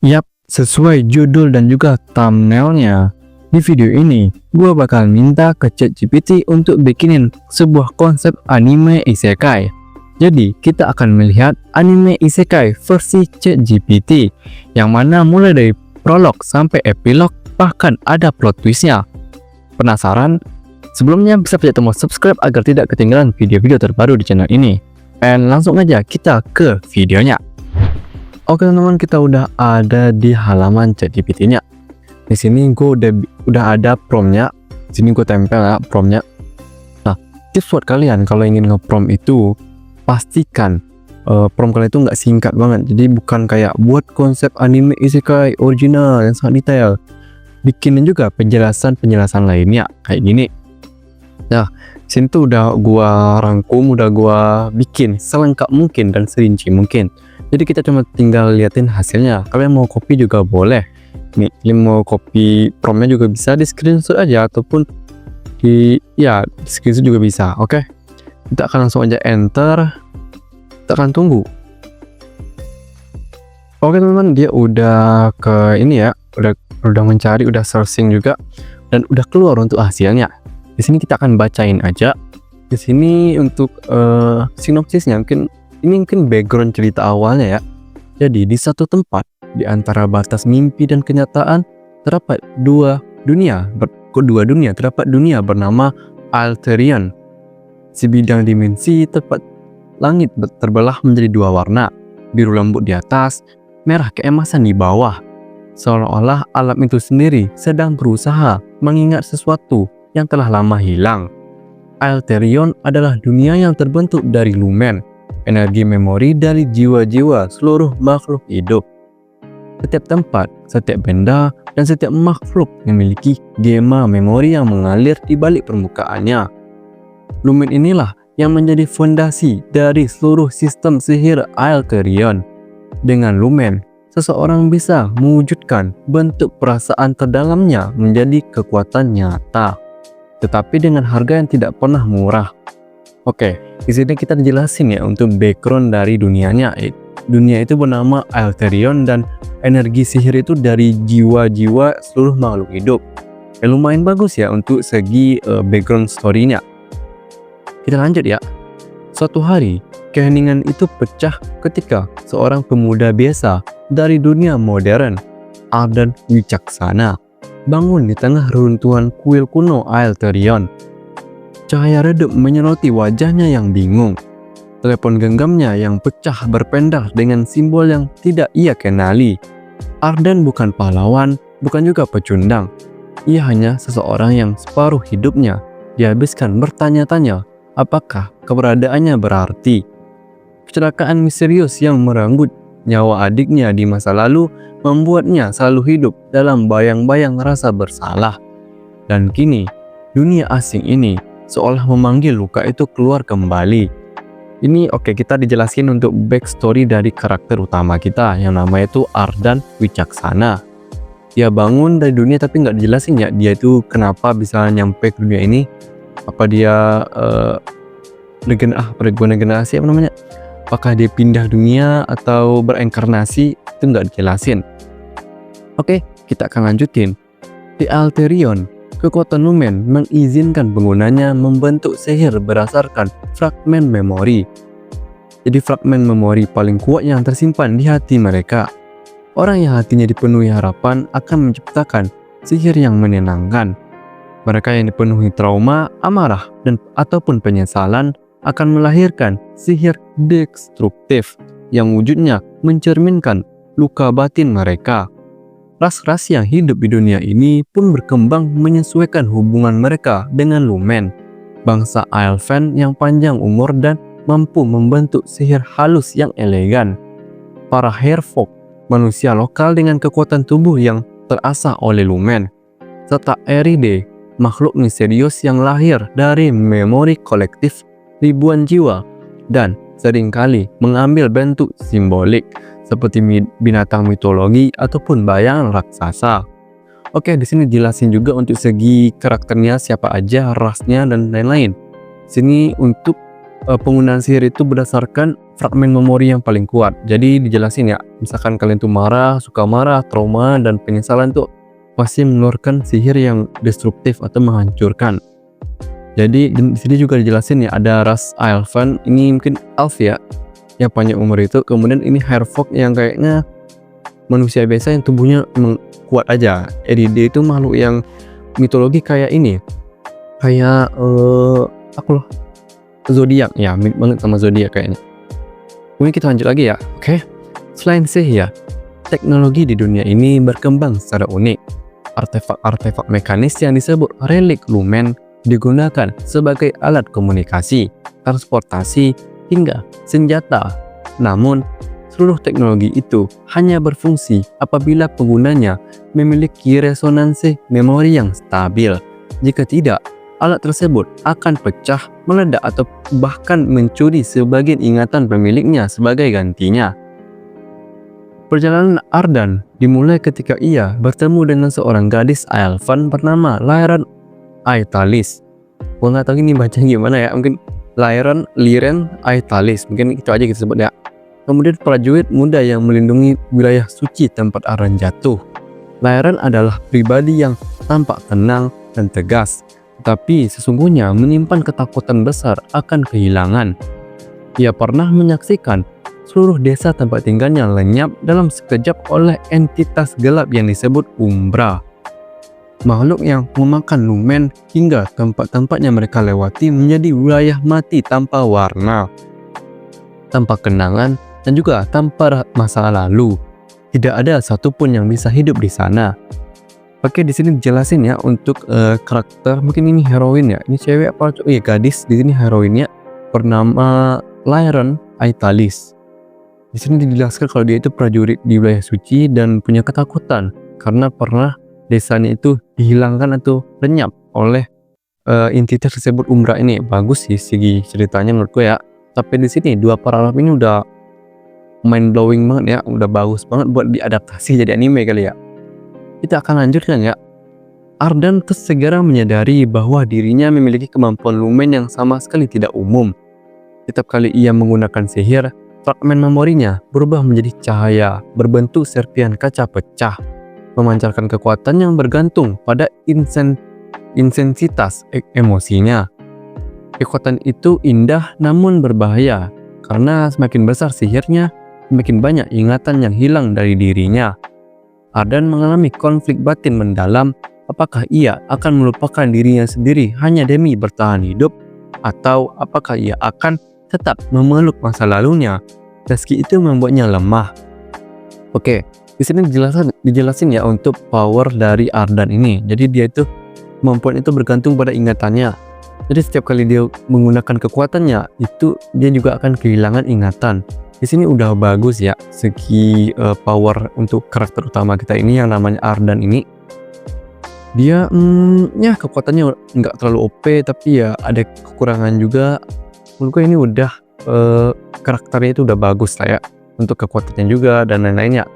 Yap, sesuai judul dan juga thumbnailnya. Di video ini, gua bakal minta ke ChatGPT untuk bikinin sebuah konsep anime isekai. Jadi, kita akan melihat anime isekai versi ChatGPT, yang mana mulai dari prolog sampai epilog, bahkan ada plot twistnya. Penasaran? Sebelumnya bisa pencet tombol subscribe agar tidak ketinggalan video-video terbaru di channel ini. Dan langsung aja kita ke videonya. Oke teman-teman, kita udah ada di halaman ChatGPT-nya. Di sini gue udah ada prompt-nya. Di sini gue tempel ya prompt-nya. Nah, tips buat kalian kalau ingin nge-prompt itu, pastikan prompt kalian itu nggak singkat banget. Jadi bukan kayak buat konsep anime isekai original yang sangat detail. Bikinin juga penjelasan lainnya kayak gini. Nah, sini tuh udah gua rangkum, udah gua bikin selengkap mungkin dan serinci mungkin. Jadi kita cuma tinggal liatin hasilnya. Kalian mau copy juga boleh. Nih, mau copy promptnya juga bisa, di screenshot aja ataupun di screenshot juga bisa. Oke. Kita akan langsung aja enter. Kita akan tunggu. Oke teman-teman, dia udah ke ini ya, udah mencari, udah searching juga dan udah keluar untuk hasilnya. Di sini kita akan bacain aja. Di sini untuk sinopsisnya mungkin background cerita awalnya ya. Jadi di satu tempat di antara batas mimpi dan kenyataan terdapat dua dunia bernama Alterion. Sebidang dimensi tempat langit terbelah menjadi dua warna, biru lembut di atas, merah keemasan di bawah. Seolah-olah alam itu sendiri sedang berusaha mengingat sesuatu yang telah lama hilang. Alterion adalah dunia yang terbentuk dari lumen, energi memori dari jiwa-jiwa seluruh makhluk hidup. Setiap tempat, setiap benda, dan setiap makhluk memiliki gema memori yang mengalir di balik permukaannya. Lumen inilah yang menjadi fondasi dari seluruh sistem sihir Alterion. Dengan lumen, seseorang bisa mewujudkan bentuk perasaan terdalamnya menjadi kekuatan nyata, tetapi dengan harga yang tidak pernah murah. Oke, di sini kita jelasin ya untuk background dari dunianya. Dunia itu bernama Alterion dan energi sihir itu dari jiwa-jiwa seluruh makhluk hidup. Lumayan bagus ya untuk segi background story-nya. Kita lanjut ya. Suatu hari, keheningan itu pecah ketika seorang pemuda biasa dari dunia modern, Ardan Wicaksana, bangun di tengah reruntuhan kuil kuno Alterion. Cahaya redup menyoroti wajahnya yang bingung. Telepon genggamnya yang pecah berpendar dengan simbol yang tidak ia kenali. Ardan bukan pahlawan, bukan juga pecundang. Ia hanya seseorang yang separuh hidupnya dihabiskan bertanya-tanya apakah keberadaannya berarti. Kecelakaan misterius yang merenggut nyawa adiknya di masa lalu membuatnya selalu hidup dalam bayang-bayang rasa bersalah. Dan kini, dunia asing ini seolah memanggil luka itu keluar kembali. Ini kita dijelasin untuk backstory dari karakter utama kita yang namanya itu Ardan Wicaksana. Dia bangun dari dunia tapi nggak dijelasin ya dia itu kenapa bisa nyampe ke dunia ini. Apa dia regenerasi apakah dia pindah dunia atau bereinkarnasi, itu nggak dijelasin. Oke, kita akan lanjutin. Di Alterion, kekuatan lumen mengizinkan penggunanya membentuk sihir berdasarkan fragmen memori. Jadi fragmen memori paling kuat yang tersimpan di hati mereka. Orang yang hatinya dipenuhi harapan akan menciptakan sihir yang menenangkan. Mereka yang dipenuhi trauma, amarah, ataupun penyesalan akan melahirkan sihir destruktif yang wujudnya mencerminkan luka batin mereka. Ras-ras yang hidup di dunia ini pun berkembang menyesuaikan hubungan mereka dengan lumen. Bangsa Elfen yang panjang umur dan mampu membentuk sihir halus yang elegan. Para Herfolk, manusia lokal dengan kekuatan tubuh yang terasah oleh lumen. Serta Eride, makhluk misterius yang lahir dari memori kolektif ribuan jiwa dan seringkali mengambil bentuk simbolik seperti binatang mitologi ataupun bayangan raksasa. Oke, di sini jelasin juga untuk segi karakternya siapa aja, rasnya dan lain-lain. Sini untuk penggunaan sihir itu berdasarkan fragmen memori yang paling kuat. Jadi dijelasin ya, misalkan kalian tuh marah, suka marah, trauma, dan penyesalan tuh pasti mengeluarkan sihir yang destruktif atau menghancurkan. Jadi di sini juga dijelasin ya, ada ras Elfen, ini mungkin elf ya, yang panjang umur itu. Kemudian ini Herfolk yang kayaknya manusia biasa yang tubuhnya emang kuat aja. Jadi dia itu makhluk yang mitologi kayak ini, kayak aku loh, zodiak ya, mirip banget sama zodiak kayaknya. Kemudian kita lanjut lagi ya. Oke. Selain sihir, teknologi di dunia ini berkembang secara unik. Artefak-artefak mekanis yang disebut relik lumen digunakan sebagai alat komunikasi, transportasi, hingga senjata. Namun, seluruh teknologi itu hanya berfungsi apabila penggunanya memiliki resonansi memori yang stabil. Jika tidak, alat tersebut akan pecah, meledak, atau bahkan mencuri sebagian ingatan pemiliknya sebagai gantinya. Perjalanan Ardan dimulai ketika ia bertemu dengan seorang gadis Elfen bernama Liren Aitalis. Gua nggak tahu ini baca gimana ya, mungkin Liren Aitalis, mungkin itu aja kita sebut ya. Kemudian prajurit muda yang melindungi wilayah suci tempat Ardan jatuh. Liren adalah pribadi yang tampak tenang dan tegas, tetapi sesungguhnya menyimpan ketakutan besar akan kehilangan. Ia pernah menyaksikan seluruh desa tempat tinggalnya lenyap dalam sekejap oleh entitas gelap yang disebut Umbra. Makhluk yang memakan lumen hingga tempat-tempatnya mereka lewati menjadi wilayah mati tanpa warna, tanpa kenangan, dan juga tanpa masa lalu. Tidak ada satupun yang bisa hidup di sana. Oke, di sini dijelasin ya untuk karakter, mungkin ini heroin ya. Ini cewek apa cowok? Iya, gadis. Di sini heroinnya bernama Liren Aitalis. Di sini dijelaskan kalau dia itu prajurit di wilayah suci dan punya ketakutan karena pernah desanya itu dihilangkan atau lenyap oleh entitas tersebut Umbra ini. Bagus sih segi ceritanya menurutku ya. Tapi di sini dua paragraf ini udah mind blowing banget ya, udah bagus banget buat diadaptasi jadi anime kali ya. Kita akan lanjutkan ya. Ardan terus segera menyadari bahwa dirinya memiliki kemampuan lumen yang sama sekali tidak umum. Setiap kali ia menggunakan sihir, fragmen memorinya berubah menjadi cahaya berbentuk serpihan kaca pecah, memancarkan kekuatan yang bergantung pada intensitas emosinya. Kekuatan itu indah namun berbahaya, karena semakin besar sihirnya, semakin banyak ingatan yang hilang dari dirinya. Ardan mengalami konflik batin mendalam, apakah ia akan melupakan dirinya sendiri hanya demi bertahan hidup, atau apakah ia akan tetap memeluk masa lalunya, meski itu membuatnya lemah. Oke, di sini dijelasin ya untuk power dari Ardan ini. Jadi dia itu kemampuan itu bergantung pada ingatannya. Jadi setiap kali dia menggunakan kekuatannya, itu dia juga akan kehilangan ingatan. Di sini udah bagus ya segi power untuk karakter utama kita ini yang namanya Ardan ini. Dia ya kekuatannya nggak terlalu OP, tapi ya ada kekurangan juga. Menurutku ini udah karakternya itu udah bagus lah ya, untuk kekuatannya juga dan lain-lainnya.